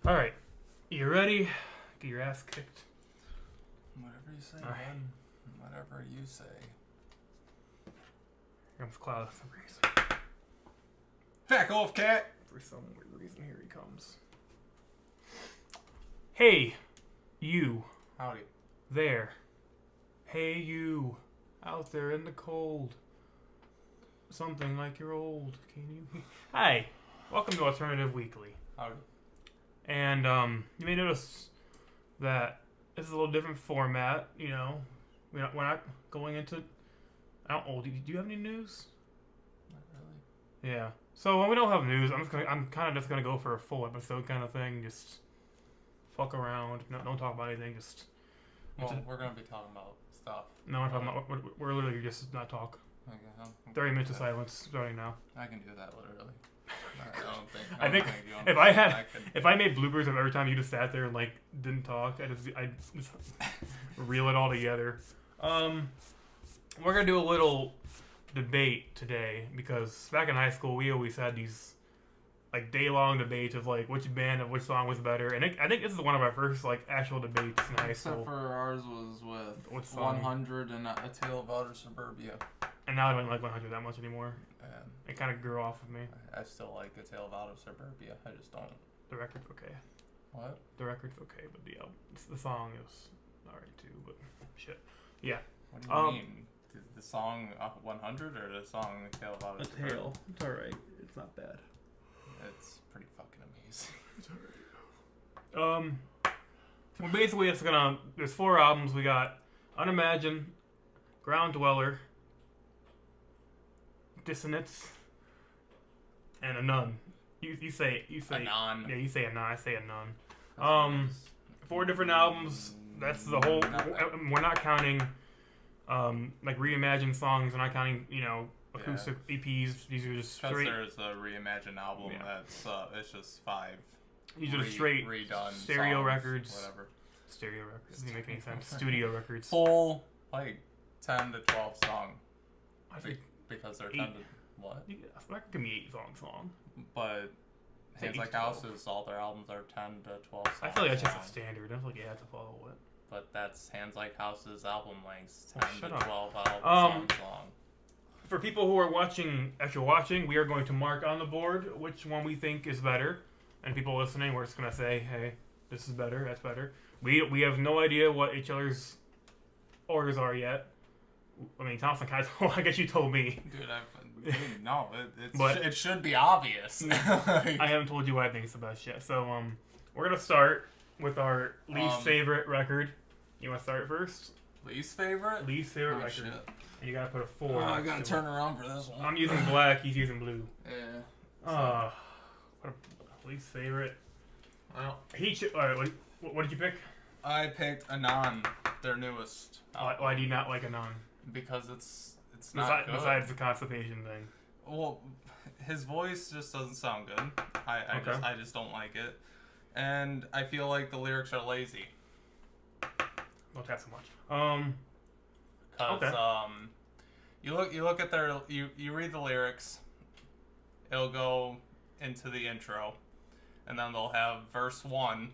Alright. You ready? Get your ass kicked. Whatever you say, Alright. man. Whatever you say. Here comes Cloud for some reason. Back off, cat! For some weird reason, here he comes. Hey, you. Howdy. There. Hey, you. Out there in the cold. Something like you're old. Can you... Hi. Welcome to Alternative Weekly. Howdy. And, you may notice that this is a little different format, you know. We're not going into... do you have any news? Not really. Yeah. So when we don't have news, I'm kind of just gonna go for a full episode kind of thing. Just fuck around. No, don't talk about anything. Just... Well, we're gonna be talking about stuff. No, we're talking about... We're literally just not talk. Okay, 30 minutes of silence starting now. I can do that literally. I think you if I had... I could- If I made bloopers of every time you just sat there and like didn't talk, I'd just reel it all together. We're gonna do a little debate today because back in high school we always had these like day-long debates of like which band of which song was better, and I think this is one of our first like actual debates in high Except school. for ours was with What song? 100 and A Tale of Outer Suburbia. And now I don't like 100 that much anymore. And It kind of grew off of me. I still like A Tale of Outer Suburbia. I just don't. The record's okay. What? The record's okay, but the song is alright too. But shit. Yeah. What do you mean? The song 100 or the song A Tale of Outer Suburbia? It's alright. It's not bad. It's pretty fucking amazing. It's alright. Well, basically, there's 4 albums. We got Unimagine, Ground Dweller, Dissonance, and A Nun. You say Anon. Yeah, you say A Nun. I say A Nun. 4 different albums. That's the whole. We're not counting like reimagined songs. We're not counting acoustic EPs. These are just Because straight. there's a reimagined album that's it's just 5 These are straight redone stereo songs, records. whatever. Stereo records. Doesn't make any sense. Studio records. Full like 10 to 12 song. I think Because they're 8. 10 to what? That could be 8 song. But Say Hands 8 Like to 12. Houses, all their albums are 10 to 12 songs. I feel like that's just long. a standard. I feel like you have to follow it. But that's Hands Like Houses album lengths, Oh, 10 shut to up. 12 songs long. For people who are watching, we are going to mark on the board which one we think is better. And people listening, we're just going to say, hey, this is better, that's better. We have no idea what each other's orders are yet. I mean, Thompson kind of I guess you told me. Dude, no, But- it should be obvious. I haven't told you what I think is the best yet. So, we're going to start with our least favorite record. You want to start first? Least favorite? Least favorite Oh, record. shit. And you got to put a 4. Oh, I next gotta to turn it. around for this one. I'm using black, he's using blue. Yeah. Least favorite. Well, Alright, what did you pick? I picked Anon, their newest. Why do you not like Anon? Because it's not good. Besides the constipation thing. Well, his voice just doesn't sound good. I just don't like it, and I feel like the lyrics are lazy. Don't tap so much. Cause Okay. you look at you read the lyrics. It'll go into the intro, and then they'll have verse 1,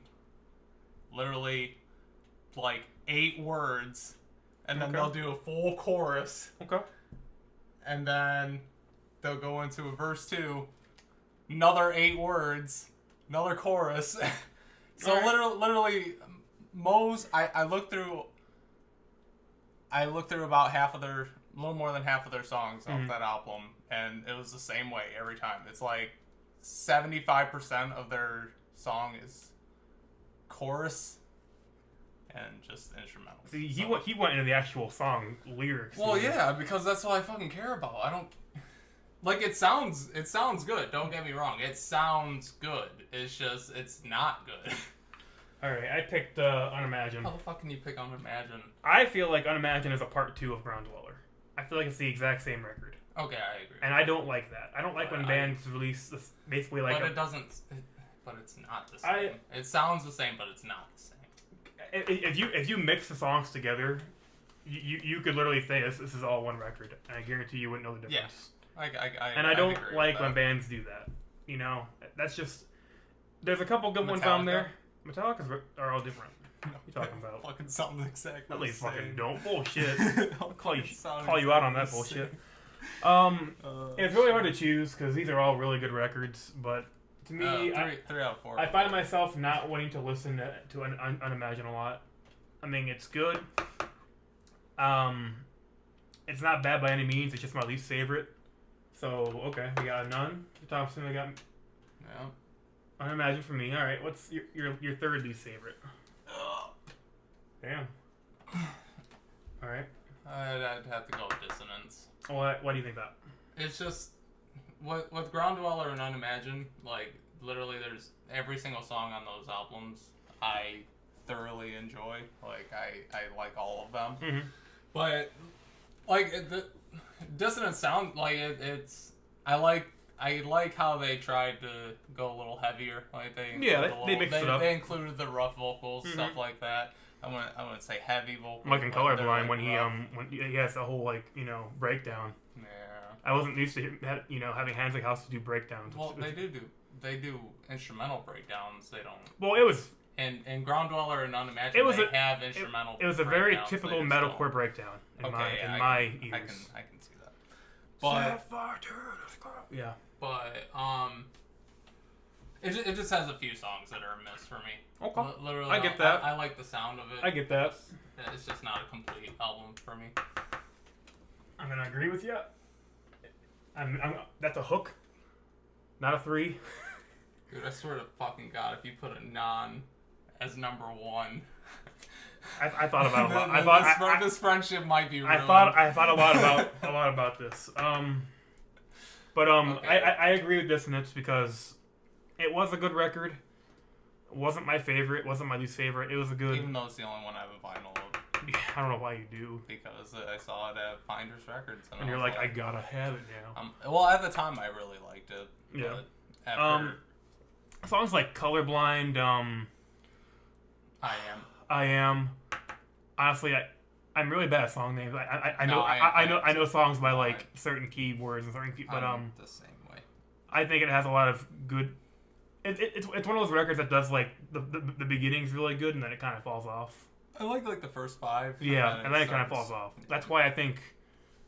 literally like 8 words, and then Okay. they'll do a full chorus, Okay. and then they'll go into a verse 2, another 8 words, another chorus. So Alright. literally, Moe's. I looked through about a little more than half of their songs off that album, and it was the same way every time. It's like 75% of their song is chorus and just instrumental. See, he went into the actual song lyrics. Well, yeah, because that's all I fucking care about. I don't like it sounds good. Don't get me wrong. It sounds good. It's just it's not good. Alright, I picked Unimagine. How the fuck can you pick on Imagine? I feel like Unimagine is a part 2 of Ground Dweller. I feel like it's the exact same record. Okay, I agree. And I don't like that. I don't like when bands release this, basically like but but it's not the same. I- It sounds the same, but it's not the same. if you mix the songs together, you could literally say this is all one record, and I guarantee you wouldn't know the difference. I And I don't agree like with when that. bands do that. That's just There's a couple good ones on there. Metallica's are all different. No, What are you talking about? Fucking something exactly At the least same. fucking don't bullshit. I'll call you Sound out on that exactly bullshit. the It's really hard to choose because these are all really good records, but to me, three out of four. I find myself not wanting to listen to Unimagine a lot. I mean, it's good. It's not bad by any means. It's just my least favorite. So okay, we got None. Thompson, we got Yeah. Unimagine for me. All right, what's your third least favorite? Damn. All right. I'd have to go with Dissonance. What do you think that? It's just with Ground Dweller and Unimagine, like literally, there's every single song on those albums I thoroughly enjoy. Like I like all of them, Mm-hmm. but like the Dissonance sound like it's I like how they tried to go a little heavier. Like they mixed it up. They included the rough vocals, Mm-hmm. stuff like that. I wouldn't say heavy vocals. Like in but they're, Colorblind, like, when he rough. when he has the whole breakdown. Yeah. I wasn't used to having Hansley House to do breakdowns. Well, they do instrumental breakdowns. They don't. Well, it was And Ground Dweller and Unimagine, It was they a- have instrumental. it was a very breakdowns. typical They just metalcore don't. breakdown in Okay, my yeah, ears. I can see that. But Yeah. it just has a few songs that are a miss for me. Okay. Literally, I get that. I like the sound of it. I get that. It's just not a complete album for me. I'm gonna agree with you. That's a hook, not a 3. Dude, I swear to fucking God, if you put a non as number one, I thought about it a lot. this friendship might be ruined. I thought a lot about this. But Okay. I agree with Dissonance because it was a good record. It wasn't my favorite. It wasn't my least favorite. It was a good. Even though it's the only one I have a vinyl of. I don't know why you do. Because I saw it at Finders Records. And you're was like, I gotta have it now. Well, at the time, I really liked it. Yeah. But after, Songs like Colorblind, I Am. Honestly, I'm really bad at song names. I know songs by like certain keywords and certain but I'm the same way. I think it has a lot of good. It's one of those records that does like the beginning's really good and then it kind of falls off. I like the first 5. Yeah, and then it kind of falls off. That's why I think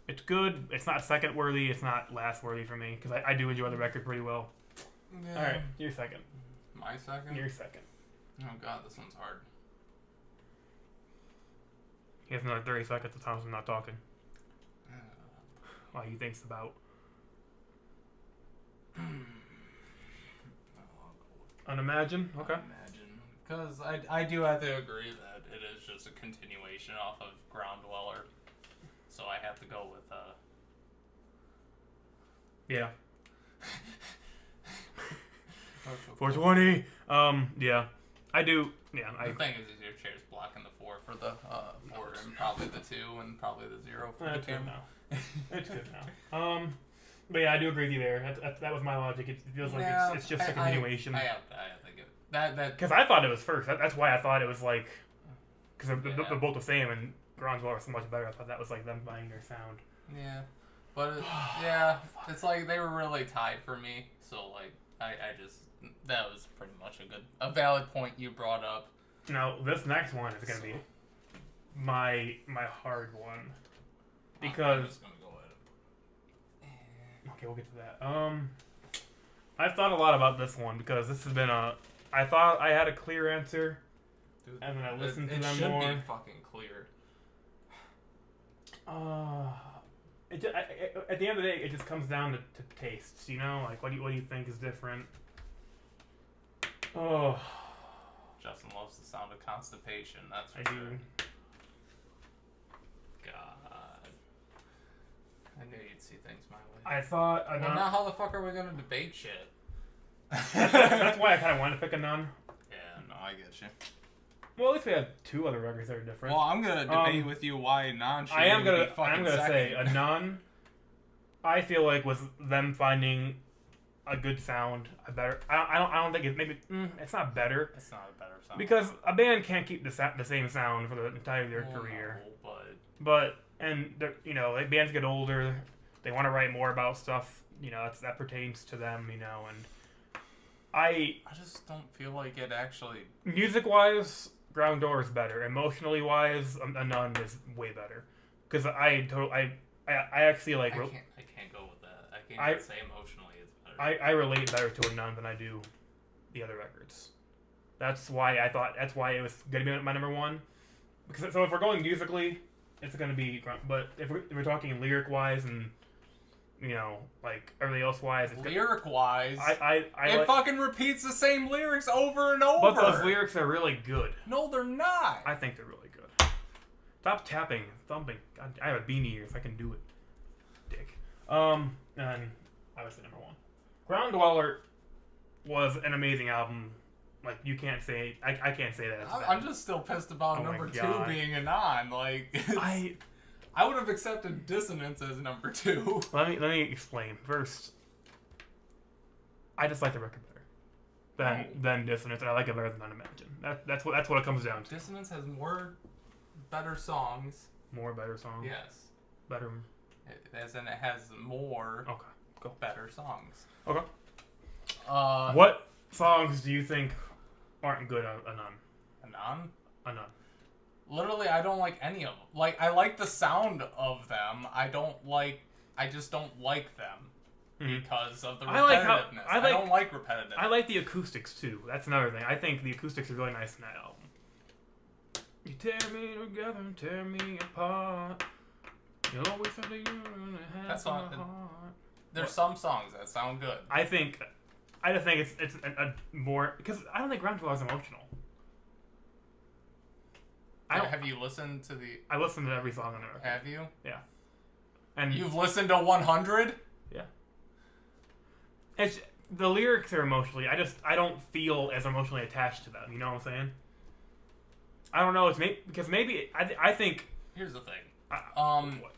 it's good. It's not second worthy. It's not last worthy for me because I do enjoy the record pretty well. Yeah. All right, your second. My second. Your second. Oh God, this one's hard. He has another 30 seconds of Thompson not talking. While he thinks about. Unimagine? Okay. Imagine. Because I do have to agree that it is just a continuation off of Ground Dweller. So I have to go with Yeah. Okay. 420. Yeah. I do. Yeah. The thing is your chair's blocking the 4 for the 4 and probably the 2 and probably the 0 for That's the 2. good now. It's good now. But yeah, I do agree with you there. That was my logic. It feels like it's just a continuation. I have to give that. Because I thought it was first. That's why I thought it was like. Because they're Yeah. both the same, and Ground Dweller was so much better. I thought that was like them buying their sound. Yeah, but yeah, it's like they were really tied for me. So like I just that was pretty much a valid point you brought up. Now this next one is gonna be my hard one I'm because just gonna go ahead. okay, we'll get to that. I've thought a lot about this one because this has been I thought I had a clear answer, Dude, and then I listened to it them should more. be fucking clear. At the end of the day, it just comes down to tastes. You know, like what do you think is different? Oh, Justin loves the sound of constipation. That's for I sure. do. God, I knew you'd see things my way. I thought a Well, nun. now how the fuck are we gonna debate shit? That's why I kind of wanted to pick a nun. Yeah, no, I get you. Well, at least we have 2 other records that are different. Well, I'm gonna debate with you why non. I am gonna say a nun. I feel like with them finding a good sound, I don't think it's maybe it's not better It's not a better sound because a band can't keep the same sound for the entire their career. No, But like bands get older, they want to write more about stuff. That pertains to them. And I just don't feel like it actually. music wise, Ground Door is better. Emotionally wise, A Nun is way better. Because I actually like. I can't go with that. I can't I- even say emotionally it's better. I relate better to A Nun than I do the other records. That's why it was gonna be my number one. Because so if we're going musically, it's gonna be. But if we're talking lyric wise and like everything else wise, it's Lyric wise, I it fucking repeats the same lyrics over and over. But those lyrics are really good. No, they're not. I think they're really good. Stop tapping, thumping. God, I have a beanie here if I can do it. Dick. And obviously number one. Ground Dweller was an amazing album. Like you can't say I can't say that. I'm just still pissed about Oh my number 2 God. being a non. Like I would have accepted Dissonance as number 2. Let me explain. First, I just like the record better than Dissonance, and I like it better than Unimagine. That's what it comes down to. Dissonance has more better songs. More better songs. Yes. Better. As in it has more Okay. Go. better songs. Okay. Uh, What songs do you think aren't good on A Nun? A non? A Nun. Literally, I don't like any of them. Like, I like the sound of them. I just don't like them because of the repetitiveness. I don't like repetitive. I like the acoustics too. That's another thing. I think the acoustics are really nice in that album. You tear me together and tear me apart. You'll always have the union and That's have not- my heart. There's some songs that sound good. I just think it's a more because I don't think Ground Dweller is emotional. Have you listened to the? I listen to every song on the record. Have you? Yeah. And You've listened to 100? yeah. It's the lyrics are emotionally. I don't feel as emotionally attached to them. You know what I'm saying? I don't know. It's because maybe I think. Here's the thing. What?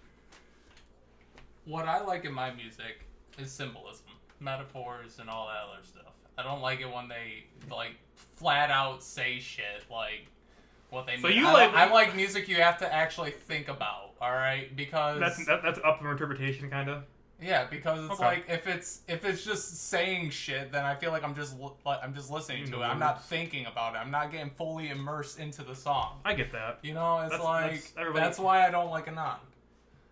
What I like in my music is symbolism, metaphors, and all that other stuff. I don't like it when they like flat out say shit like what they So mean. you I like music you have to actually think about. All right, because That's up for interpretation, kind of. yeah, because it's Okay. like if it's just saying shit, then I feel like I'm just listening to it. I'm not thinking about it. I'm not getting fully immersed into the song. I get that. You know, it's that's why I don't like Anon.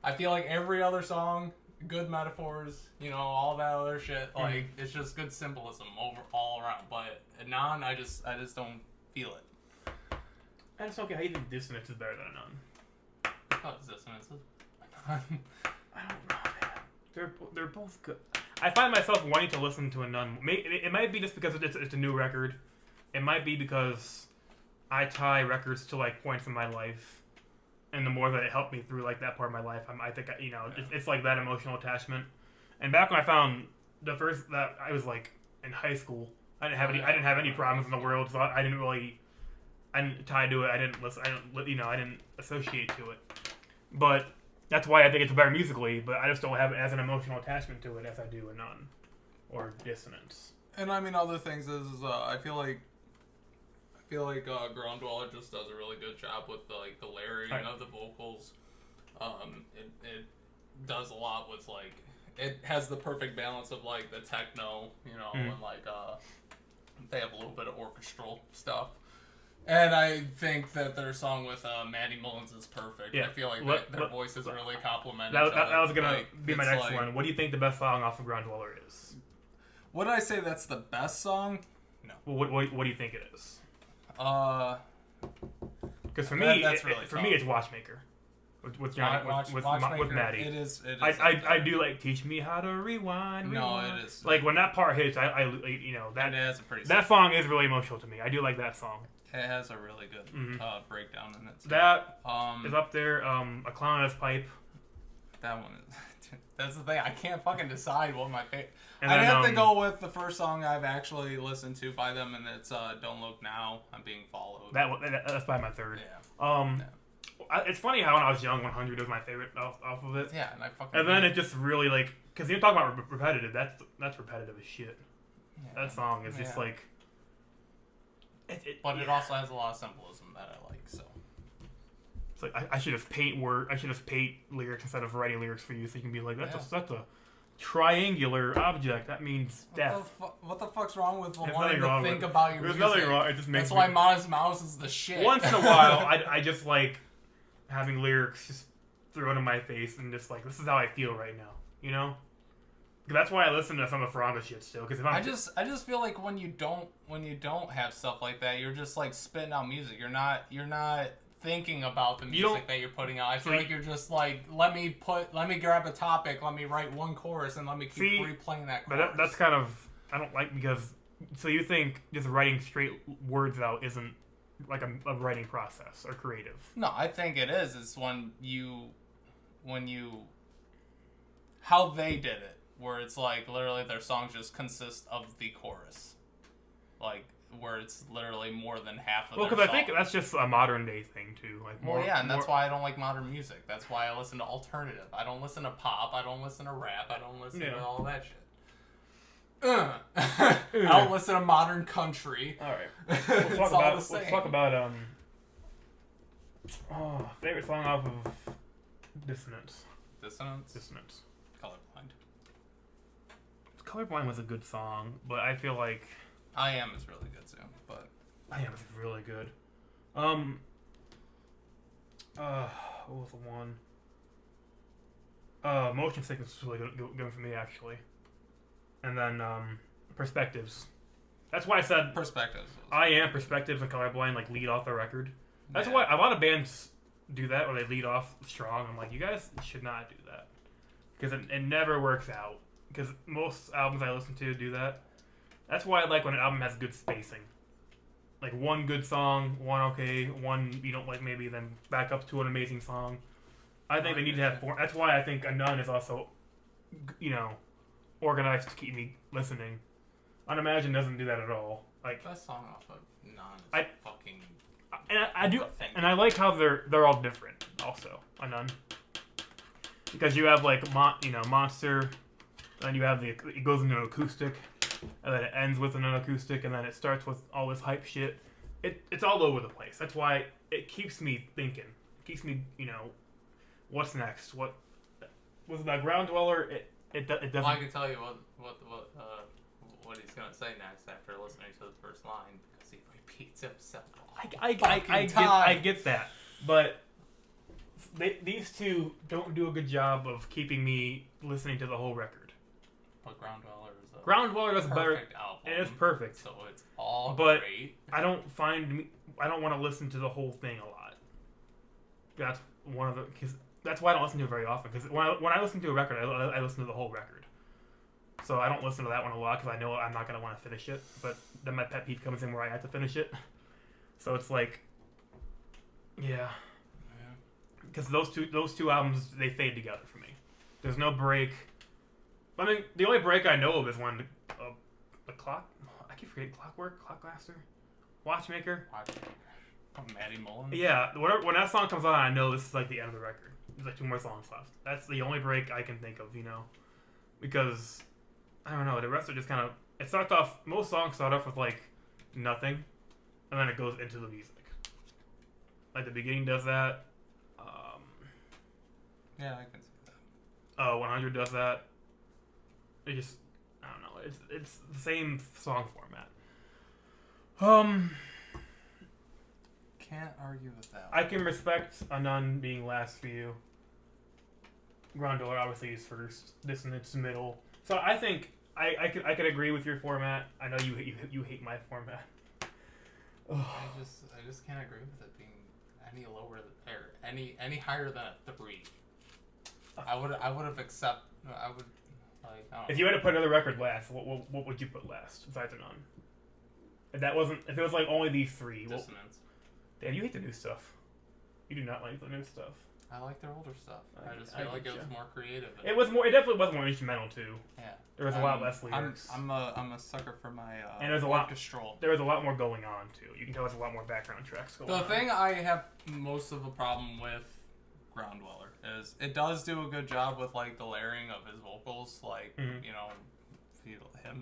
I feel like every other song, good metaphors, all that other shit, like it's just good symbolism all around. But Anon, I just don't feel it. I just don't get how you think Dissonance is better than A Nun. Because Dissonance is I don't know, man. They're both good. I find myself wanting to listen to A Nun. It might be just because it's a new record. It might be because I tie records to like points in my life, and the more that it helped me through like that part of my life, I think it's like that emotional attachment. And back when I found the first that I was like in high school, I didn't have any problems in the world, so I didn't tie to it. I didn't associate to it. But that's why I think it's better musically, but I just don't have it as an emotional attachment to it as I do A Nun or Dissonance. And I mean, other things is I feel like Ground Dweller just does a really good job with the layering of the vocals. It does a lot with it has the perfect balance of like the techno, and they have a little bit of orchestral stuff. And I think that their song with Maddie Mullins is perfect. Yeah. I feel like their voices really complement That each other. was gonna be my it's next one. What do you think the best song off of Ground Dweller is? Would I say that's the best song? No. Well, what do you think it is? Because for That- me, that's really for me, it's Watchmaker with Johnny with Watchmaker, Maddie. It is. I do like Teach Me How to Rewind. No, Rewind. it is. Like when that part hits, that It has a pretty. that song is really emotional to me. I do like that song. It has a really good breakdown in it. So. That is is up there. A Clown on His Pipe. That one is. That's the thing. I can't fucking decide what my favorite. And I'd then, have to go with the first song I've actually listened to by them, and it's "Don't Look Now." I'm being followed. That's probably my third. Yeah. It's funny how when I was young, 100 was my favorite off of it. Yeah, and I fucking. And then it just really like, because you're talking about repetitive. That's repetitive as shit. Yeah. That song is just like. But it also has a lot of symbolism that I like. So. It's like I should just paint lyrics instead of writing lyrics for you, so you can be like, that's triangular object. That means death. What the fuck's wrong with There's wanting nothing to wrong think with about your There's music? nothing wrong. It just makes That's why me... Modest Mouse is the shit. Once in a while, I just like having lyrics just thrown in my face and just like, this is how I feel right now, you know? That's why I listen to some of Faranga shit still. Because if I just feel like when you don't have stuff like that, you're just like spitting out music. You're not thinking about the music that you're putting out. I feel like you're just like, let me grab a topic, let me write one chorus, and let me keep replaying that chorus. But that's kind of, I don't like, because, so you think just writing straight words out isn't like a writing process or creative? No, I think it is. It's when you, how they did it, where it's like literally their songs just consist of the chorus, like where it's literally more than half of. Well, because I think that's just a modern day thing too. Like, and that's why I don't like modern music. That's why I listen to alternative. I don't listen to pop. I don't listen to rap. I don't listen to all that shit. I don't listen to modern country. All right, It's all the same. Let's talk about favorite song off of Dissonance. Dissonance. Colorblind. Colorblind was a good song, but I feel like I Am is really good too. But I Am is really good. What was the one? Motion Sickness was really good for me actually. And then Perspectives. That's why I said Perspectives. I Am, Perspectives, and Colorblind like lead off the record. That's why a lot of bands do that, where they lead off strong. I'm like, you guys should not do that, because it never works out. Because most albums I listen to do that. That's why I like when an album has good spacing. Like one good song, one okay, one you don't like maybe, then back up to an amazing song. I think they need to have four. That's why I think A Nun is also, organized to keep me listening. Unimagine doesn't do that at all. Like, that song off of Nun is fucking. And I do, and I like how they're all different. Also, A Nun, because you have like Monster, then you have it goes into acoustic, and then it ends with an acoustic, and then it starts with all this hype shit. It's all over the place. That's why it keeps me thinking. It keeps me, what's next? What was that Ground Dweller? It doesn't. Well, I can tell you what he's gonna say next after listening to the first line, because he repeats himself. I get that, but these two don't do a good job of keeping me listening to the whole record. But Ground Dweller is a Ground Dweller does better. Album, it is perfect. So it's all but great. I don't want to listen to the whole thing a lot. That's one of the, because that's why I don't listen to it very often. Because when I listen to a record, I listen to the whole record. So I don't listen to that one a lot because I know I'm not gonna want to finish it. But then my pet peeve comes in where I have to finish it. So it's like, yeah. Because those two albums, they fade together for me. There's no break. I mean, the only break I know of is when the clock. I keep forgetting Clockmaster, Watchmaker. Maddie Mullen. Yeah, when that song comes on, I know this is like the end of the record. There's like 2 more songs left. That's the only break I can think of, because I don't know. The rest are just kind of. It starts off. Most songs start off with like nothing, and then it goes into the music. Like the beginning does that. Yeah, I can see that. 100 does that. It just, I don't know. It's the same song format. Can't argue with that. I can respect A Nun being last for you. Ground Dweller obviously is first. Dissonance middle. So I think I could agree with your format. I know you hate my format. I just can't agree with it being any lower than, or any higher than a 3. I would have accepted. I would like. I don't if you had to put another record last, what would you put last besides A Nun? If it was like only these 3. Dissonance. Damn, you hate the new stuff. You do not like the new stuff. I like their older stuff. I just feel like it was more creative. It was more. It definitely was more instrumental too. Yeah. There was a lot less lyrics. I'm a sucker for my and there's orchestral. There was a lot more going on too. You can tell there's a lot more background tracks going on. The thing I have most of a problem with Ground Dweller is it does do a good job with like the layering of his vocals, like him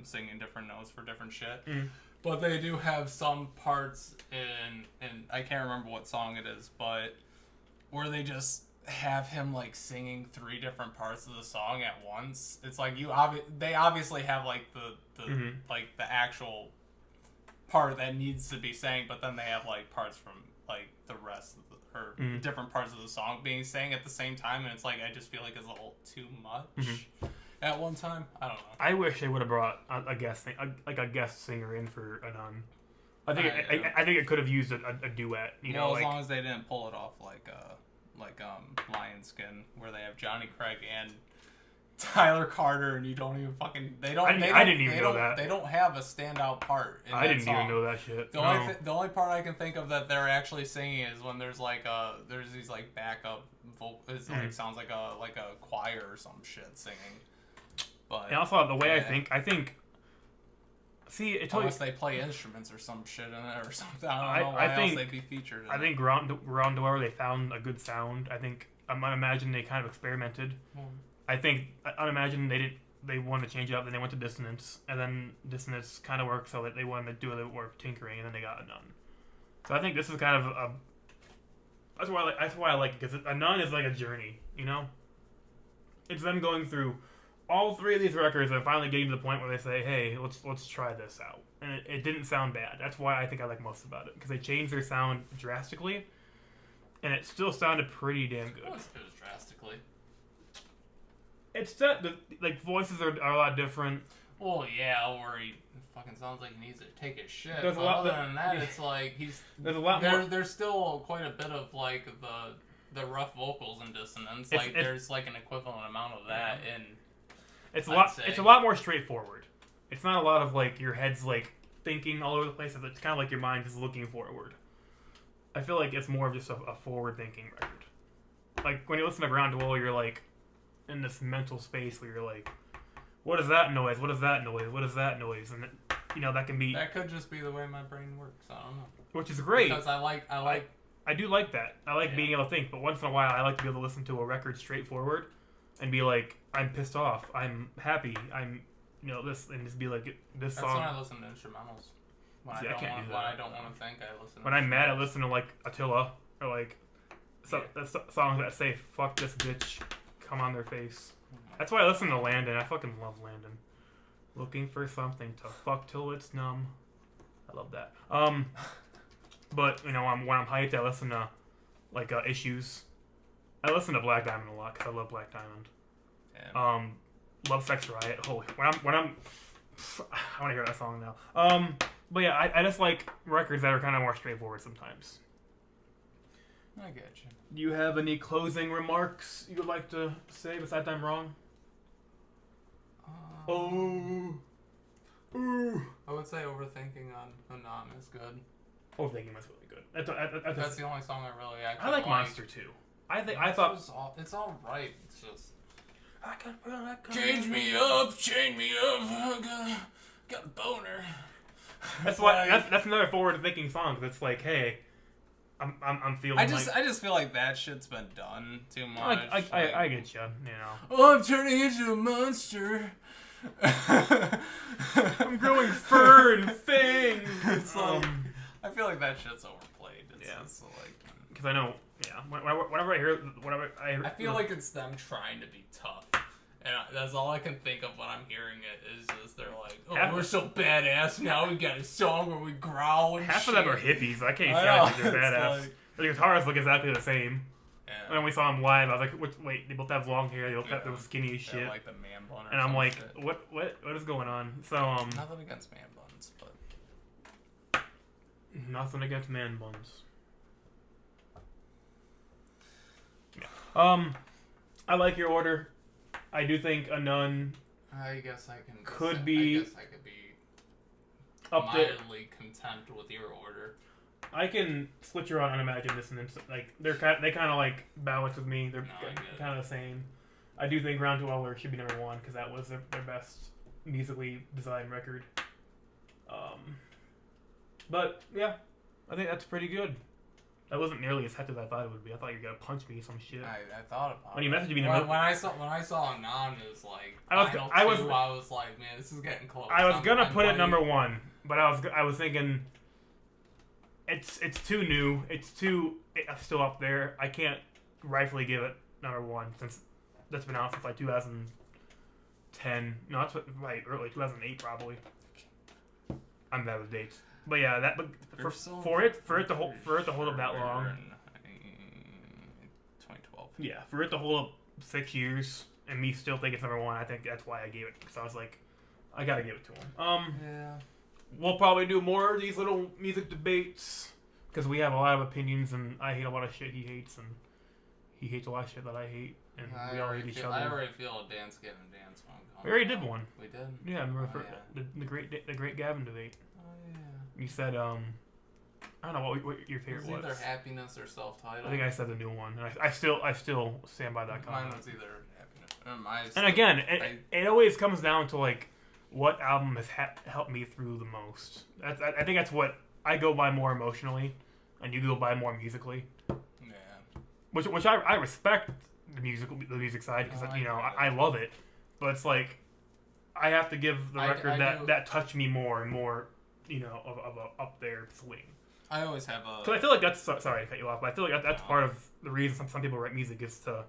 singing different notes for different shit. Mm-hmm. But they do have some parts in I can't remember what song it is, but where they just have him like singing 3 different parts of the song at once. It's like they obviously have like the like the actual part that needs to be sang, but then they have like parts from like the rest of different parts of the song being sang at the same time, and it's like I just feel like it's a little too much at one time. I don't know. I wish they would have brought a guest like a guest singer in for Anon. I think it could have used a duet. You know, as long as they didn't pull it off like Lionskin, where they have Johnny Craig and Tyler Carter, and you don't even fucking I didn't even know that. They don't have a standout part in that song. Even know that shit. The only part I can think of that they're actually singing is when there's like there's these like backup vocals. Like sounds like a choir or some shit singing. But and also the way I think. See, unless they play instruments or some shit in it or something. I don't know why else they'd be featured. I think around where they found a good sound. I think I might imagine they kind of experimented. I think I'd imagine they wanted to change it up, then they went to Dissonance, and then Dissonance kind of worked, so that they wanted to do a little more tinkering, and then they got Anon. So I think this is kind of that's why I like it, because Anon is like a journey, you know. It's them going through all 3 of these records and finally getting to the point where they say, "Hey, let's try this out," and it didn't sound bad. That's why I think I like most about it, because they changed their sound drastically, and it still sounded pretty damn good. It was drastically. It's that like voices are a lot different. Well, yeah, where he fucking sounds like he needs to take his shit. There's but other than that, it's like there's a lot more. There's still quite a bit of like the rough vocals in Dissonance. There's like an equivalent amount of that in. It's a lot more straightforward. It's not a lot of like your head's like thinking all over the place. It's kind of like your mind is looking forward. I feel like it's more of just a forward thinking record. Like when you listen to Ground Dwell, you're like in this mental space where you're like, what is that noise? What is that noise? What is that noise? And you know that can be. That could just be the way my brain works. I don't know. Which is great. Because I do like that. I like being able to think, but once in a while I like to be able to listen to a record straightforward and be like, I'm pissed off, I'm happy, I'm this, and just be like this song. That's when I listen to instrumentals. When I don't want to think, I listen. When I'm mad, I listen to like Attila or like songs that say "fuck this bitch," come on their face. That's why I listen to Landon. I fucking love Landon. Looking for something to fuck till it's numb. I love that. But when I'm hyped, I listen to like Issues. I listen to Black Diamond a lot because I love Black Diamond. Yeah. Love Sex Riot. Holy, when I'm I want to hear that song now. But yeah, I just like records that are kind of more straightforward sometimes. I get you. Do you have any closing remarks you would like to say besides I'm wrong? I would say Overthinking on Anon is good. Overthinking was really good. That's the only song I really actually like. Monster too. I thought it's all right. It's just I can change me up, I got a boner. That's why that's another forward-thinking song. Cause it's like, hey, I'm feeling. I just feel like that shit's been done too much. I get you. You know. Oh, I'm turning into a monster. I'm growing fur and fangs. It's I feel like that shit's overplayed. It's like because I know. Yeah, whenever I hear, I feel like it's them trying to be tough, and that's all I can think of when I'm hearing it. Is just they're like, "Oh, we're so badass now. We got a song where we growl and half shit." of them are hippies. I can't say they're badass. The guitarists look exactly the same. Yeah. And when we saw them live, I was like, "Wait, they both have long hair. They both have skinny as shit." Like the man bun. And I'm like, shit. What is going on?" So nothing against man buns, but nothing against man buns. I like your order. I do think Anon. I guess I can. Could be. I guess I could be mildly content with your order. I can switch her on Unimagined Dissonance. Like they kind of like balance with me. They're kind of the same. I do think Ground Dweller should be number 1 because that was their best musically designed record. But yeah, I think that's pretty good. That wasn't nearly as hectic as I thought it would be. I thought you were gonna punch me or some shit. I thought about when you messaged me. When I saw Anon, it was like I was like, man, this is getting close. I was gonna put it number 1, but I was thinking it's too new. It's still up there. I can't rightfully give it number one since that's been out since like 2010. No, that's what, right, early 2008 probably. I'm bad with dates, but yeah, that but for it to hold up that long. 2012. Yeah, for it to hold up 6 years and me still think it's number one, I think that's why I gave it because I was like, I gotta give it to him. Yeah. We'll probably do more of these little music debates because we have a lot of opinions, and I hate a lot of shit he hates, and he hates a lot of shit that I hate, and we all hate each other. I already feel a dance Gavin dance one. We already did one. We did. Yeah, remember yeah. The great Gavin debate. Oh yeah. You said I don't know what your favorite was. Either happiness or self-titled. I think I said the new one, and I still stand by that comment. Mine was either happiness. And again, it always comes down to like what album has helped me through the most. I think that's what I go by more emotionally, and you go by more musically. Yeah. Which I respect the music side because I love it, but it's like I have to give the record that touched me more and more, of a up there swing. I always have a. Because I feel like that's sorry to cut you off, but I feel like that's part of the reason some people write music is to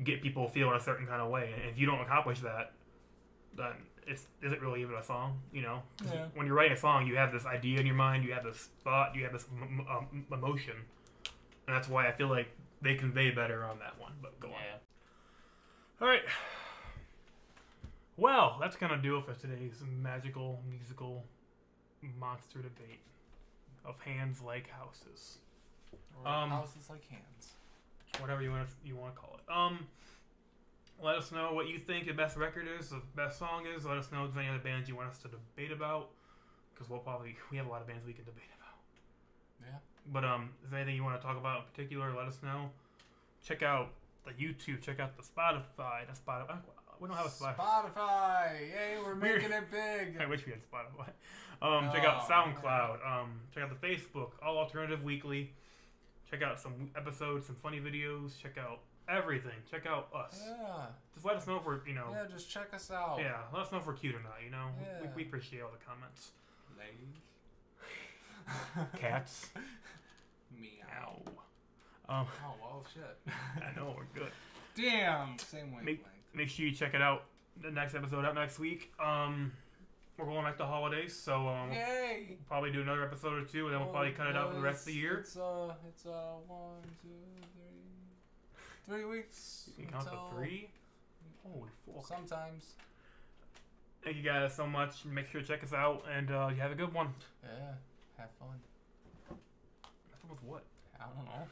get people feeling a certain kind of way, and if you don't accomplish that, then is it really even a song? Yeah. When you're writing a song, you have this idea in your mind, you have this thought, you have this emotion, and that's why I feel like they convey better on that one. But go on. All right. Well, that's gonna do it for today's magical musical monster debate of hands like houses. Or houses like hands. Whatever you want to call it. Let us know what you think the best record is, the best song is. Let us know if there's any other bands you want us to debate about, because we have a lot of bands we can debate about. Yeah. But if there's anything you want to talk about in particular, let us know. Check out the YouTube. Check out the Spotify. We don't have a Spotify. Spotify! Yay, we're making it big! I wish we had Spotify. Check out SoundCloud. Check out the Facebook, All Alternative Weekly. Check out some episodes, some funny videos. Check out everything. Check out us. Yeah. Just let us know if we're, Yeah, just check us out. Yeah, let us know if we're cute or not, Yeah. We appreciate all the comments. Lady. Cats. Meow. Oh, well, shit. I know, we're good. Damn! Same wavelength. Make sure you check it out. The next episode out next week. We're going back to holidays, so Yay! we'll probably do another episode or two, and then we'll probably cut it out for the rest of the year. It's 1, 2, 3 weeks. You can count to 3. Holy fuck! Sometimes. Thank you guys so much. Make sure to check us out, and you have a good one. Yeah. Have fun. Have fun with what? I don't know.